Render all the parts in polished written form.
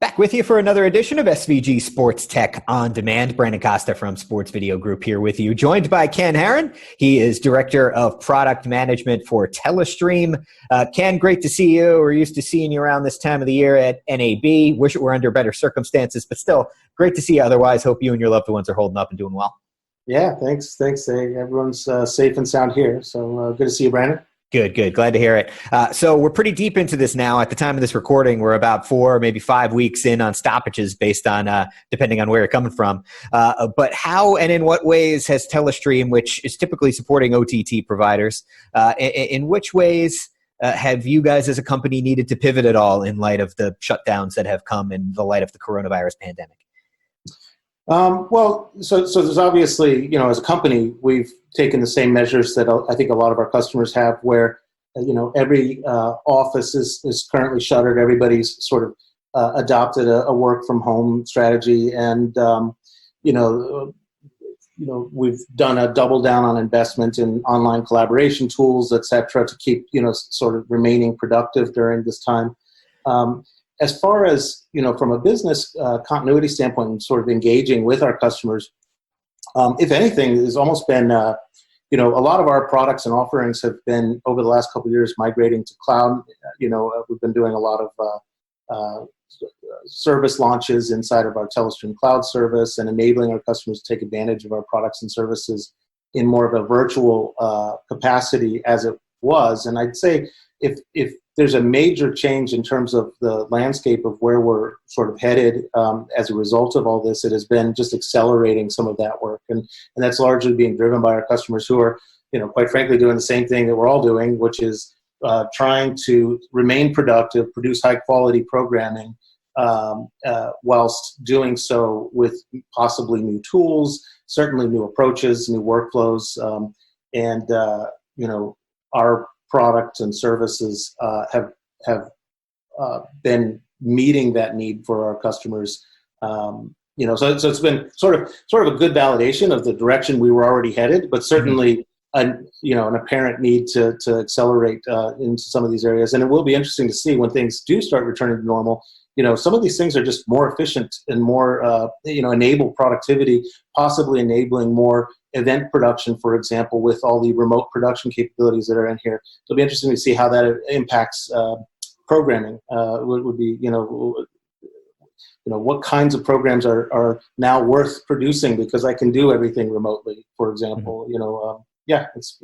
Back with you for another edition of SVG Sports Tech On Demand. Brandon Costa from Sports Video Group here with you, joined by Ken Haren. He is Director of Product Management for Telestream. Ken, great to see you. We're used to seeing you around this time of the year at NAB. Wish it were under better circumstances, but still great to see you otherwise. Hope you and your loved ones are holding up and doing well. Yeah, thanks. Everyone's safe and sound here. So good to see you, Brandon. Good. Glad to hear it. So we're pretty deep into this now. At the time of this recording, we're about 4, maybe 5 weeks in on stoppages based on, depending on where you're coming from. But how and in what ways has Telestream, which is typically supporting OTT providers, in which ways have you guys as a company needed to pivot at all in light of the shutdowns that have come in the light of the coronavirus pandemic? So there's obviously, as a company, we've taken the same measures that I think a lot of our customers have where, every office is currently shuttered. Everybody's sort of adopted a work from home strategy. And, we've done a double down on investment in online collaboration tools, et cetera, to keep, sort of remaining productive during this time. As far as, from a business continuity standpoint and sort of engaging with our customers, if anything, there's almost been, a lot of our products and offerings have been over the last couple of years migrating to cloud. We've been doing a lot of service launches inside of our Telestream cloud service and enabling our customers to take advantage of our products and services in more of a virtual capacity as it was. And I'd say if there's a major change in terms of the landscape of where we're sort of headed as a result of all this, it has been just accelerating some of that work. And that's largely being driven by our customers who are, quite frankly, doing the same thing that we're all doing, which is trying to remain productive, produce high quality programming, whilst doing so with possibly new tools, certainly new approaches, new workflows, our products and services have been meeting that need for our customers. So it's been sort of a good validation of the direction we were already headed, but certainly an apparent need to accelerate into some of these areas. And it will be interesting to see when things do start returning to normal. Some of these things are just more efficient and more, enable productivity, possibly enabling more event production, for example, with all the remote production capabilities that are in here. It'll be interesting to see how that impacts programming. Would be, what kinds of programs are now worth producing because I can do everything remotely, for example. It's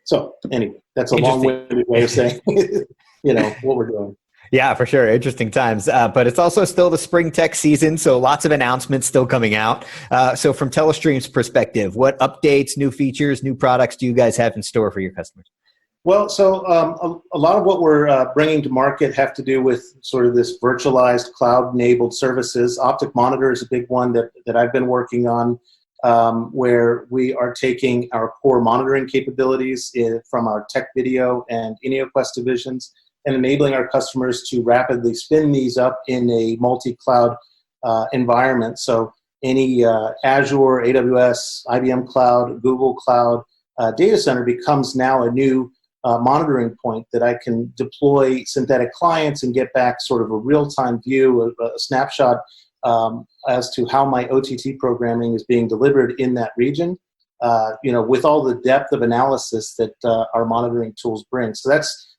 so anyway, that's a long-winded way of saying, what we're doing. Yeah, for sure. Interesting times. But it's also still the spring tech season, so lots of announcements still coming out. So from Telestream's perspective, what updates, new features, new products do you guys have in store for your customers? Well, so a lot of what we're bringing to market have to do with sort of this virtualized cloud-enabled services. OptiQ Monitor is a big one that I've been working on, where we are taking our core monitoring capabilities from our Tech Video and IneoQuest divisions and enabling our customers to rapidly spin these up in a multi-cloud environment. So any Azure, AWS, IBM Cloud, Google Cloud data center becomes now a new monitoring point that I can deploy synthetic clients and get back sort of a real-time view, a snapshot as to how my OTT programming is being delivered in that region, with all the depth of analysis that our monitoring tools bring. So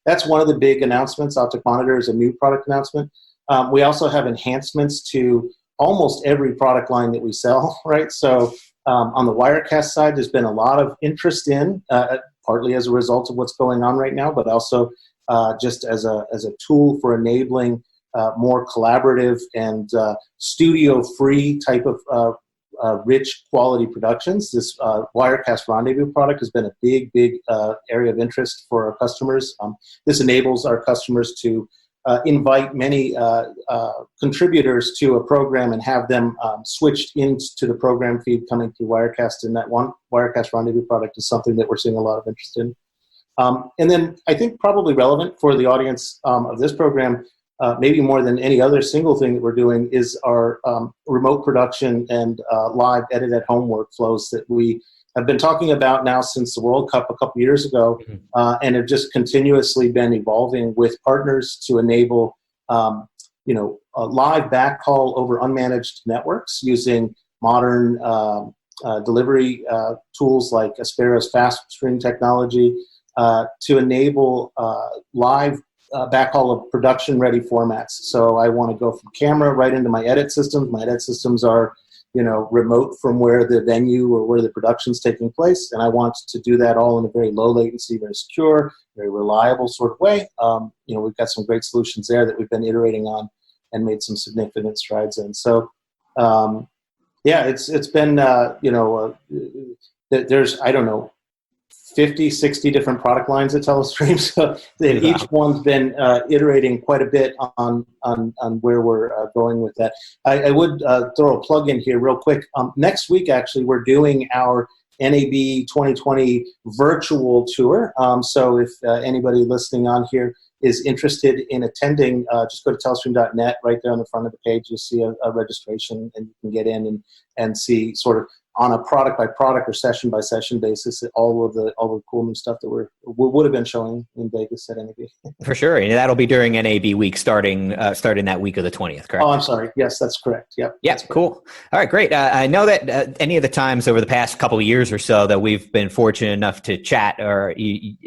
that's one of the big announcements. OptiQ Monitor is a new product announcement. We also have enhancements to almost every product line that we sell, right? So on the Wirecast side, there's been a lot of interest in, partly as a result of what's going on right now, but also just as a tool for enabling more collaborative and studio-free type of rich quality productions. This Wirecast Rendezvous product has been a big area of interest for our customers. This enables our customers to invite many contributors to a program and have them switched into the program feed coming through Wirecast. And that one Wirecast Rendezvous product is something that we're seeing a lot of interest in. And then I think probably relevant for the audience of this program, maybe more than any other single thing that we're doing, is our remote production and live edit at home workflows that we have been talking about now since the World Cup a couple years ago, and have just continuously been evolving with partners to enable live backhaul over unmanaged networks using modern delivery tools like Aspera's fast stream technology to enable live backhaul of production-ready formats. So I want to go from camera right into my edit systems. My edit systems are, remote from where the venue or where the production's taking place, and I want to do that all in a very low latency, very secure, very reliable sort of way. We've got some great solutions there that we've been iterating on and made some significant strides in. So, it's been, there's, 50, 60 different product lines at Telestream. So each one's been iterating quite a bit on where we're going with that. I would throw a plug in here real quick. Next week, actually, we're doing our NAB 2020 virtual tour. So if anybody listening on here is interested in attending, just go to telestream.net. Right there on the front of the page, you'll see a registration, and you can get in and see sort of on a product by product or session by session basis all the cool new stuff that we would have been showing in Vegas at NAB. For sure, and that'll be during NAB week, starting that week of the 20th. Correct? Oh, I'm sorry. Yes, that's correct. Yep. Yeah, cool. All right, great. I know that any of the times over the past couple of years or so that we've been fortunate enough to chat, or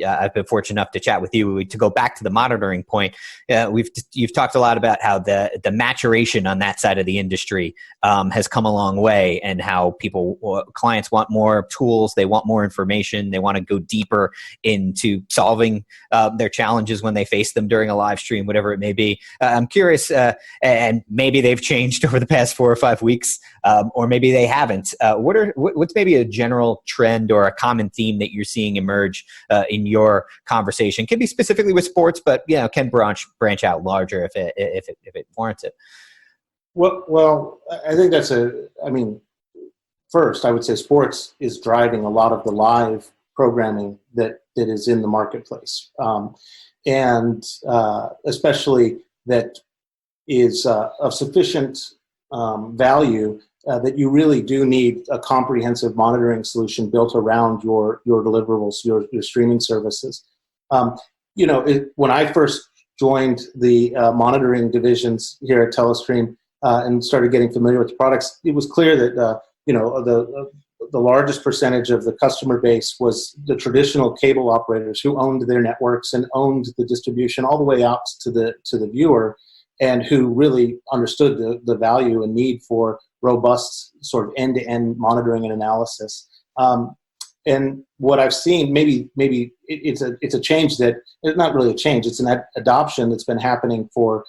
I've been fortunate enough to chat with you, to go back to the monitoring point. You've talked a lot about how the maturation on that side of the industry has come a long way, and how clients want more tools, they want more information, they want to go deeper into solving their challenges when they face them during a live stream, whatever it may be. I'm curious, and maybe they've changed over the past 4 or 5 weeks, or maybe they haven't. What's maybe a general trend or a common theme that you're seeing emerge in your conversation? It can be specifically with sports, but can branch out larger if it warrants it. Well, I think first, I would say sports is driving a lot of the live programming that is in the marketplace, and especially that is of sufficient value that you really do need a comprehensive monitoring solution built around your deliverables, your streaming services. When I first joined the monitoring divisions here at Telestream and started getting familiar with the products, it was clear that the largest percentage of the customer base was the traditional cable operators who owned their networks and owned the distribution all the way out to the viewer, and who really understood the value and need for robust sort of end-to-end monitoring and analysis. And what I've seen, maybe it's a change that it's not really a change. It's an adoption that's been happening for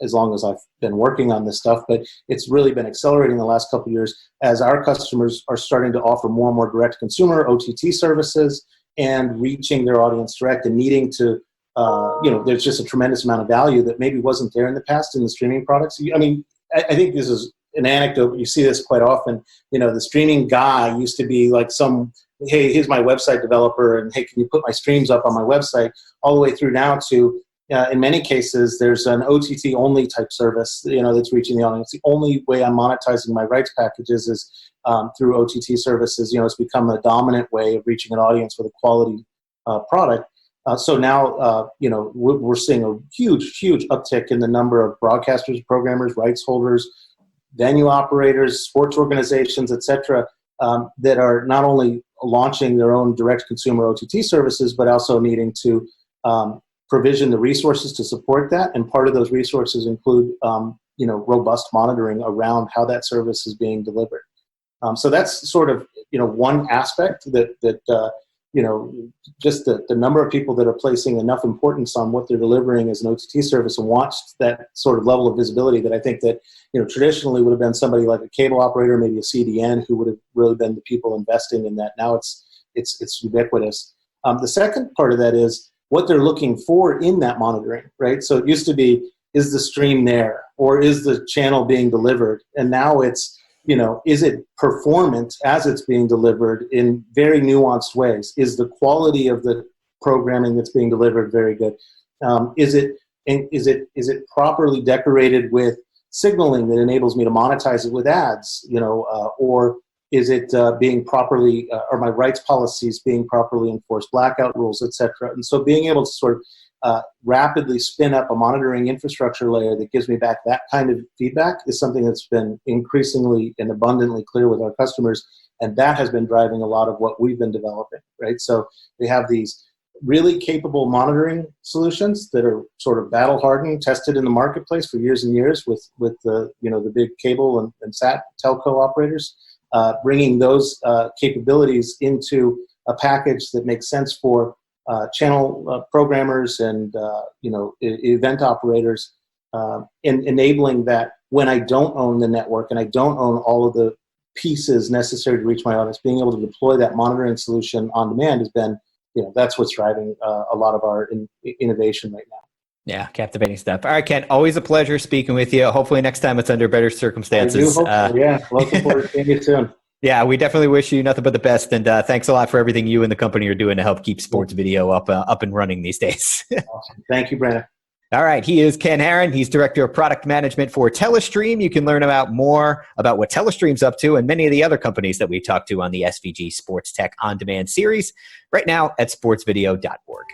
as long as I've been working on this stuff, but it's really been accelerating the last couple of years as our customers are starting to offer more and more direct consumer OTT services and reaching their audience direct and needing to, there's just a tremendous amount of value that maybe wasn't there in the past in the streaming products. I think this is an anecdote. You see this quite often. The streaming guy used to be like hey, here's my website developer, and hey, can you put my streams up on my website? All the way through now to, in many cases, there's an OTT only type service, that's reaching the audience. The only way I'm monetizing my rights packages is through OTT services. It's become a dominant way of reaching an audience with a quality product. So now, we're seeing a huge, huge uptick in the number of broadcasters, programmers, rights holders, venue operators, sports organizations, et cetera, that are not only launching their own direct consumer OTT services, but also needing to provision the resources to support that. And part of those resources include, robust monitoring around how that service is being delivered. So that's sort of, one aspect that just the number of people that are placing enough importance on what they're delivering as an OTT service and want that sort of level of visibility that I think that, traditionally would have been somebody like a cable operator, maybe a CDN, who would have really been the people investing in that. Now it's ubiquitous. The second part of that is what they're looking for in that monitoring, right? So it used to be, is the stream there, or is the channel being delivered? And now it's, is it performant as it's being delivered in very nuanced ways? Is the quality of the programming that's being delivered very good? Is it properly decorated with signaling that enables me to monetize it with ads? Or is it being properly, are my rights policies being properly enforced, blackout rules, et cetera? And so being able to sort of rapidly spin up a monitoring infrastructure layer that gives me back that kind of feedback is something that's been increasingly and abundantly clear with our customers. And that has been driving a lot of what we've been developing, right? So we have these really capable monitoring solutions that are sort of battle hardened, tested in the marketplace for years and years with the the big cable and sat telco operators, bringing those capabilities into a package that makes sense for channel programmers and event operators, enabling that when I don't own the network and I don't own all of the pieces necessary to reach my audience, being able to deploy that monitoring solution on demand has been, that's what's driving a lot of our innovation right now. Yeah, captivating stuff. All right, Ken, always a pleasure speaking with you. Hopefully next time it's under better circumstances. I do hope so, yeah. Looking forward to seeing you soon. Yeah, we definitely wish you nothing but the best, and thanks a lot for everything you and the company are doing to help keep sports video up and running these days. Awesome. Thank you, Brandon. All right, he is Ken Haren. He's Director of Product Management for Telestream. You can learn more about what Telestream's up to and many of the other companies that we talked to on the SVG Sports Tech On Demand series right now at sportsvideo.org.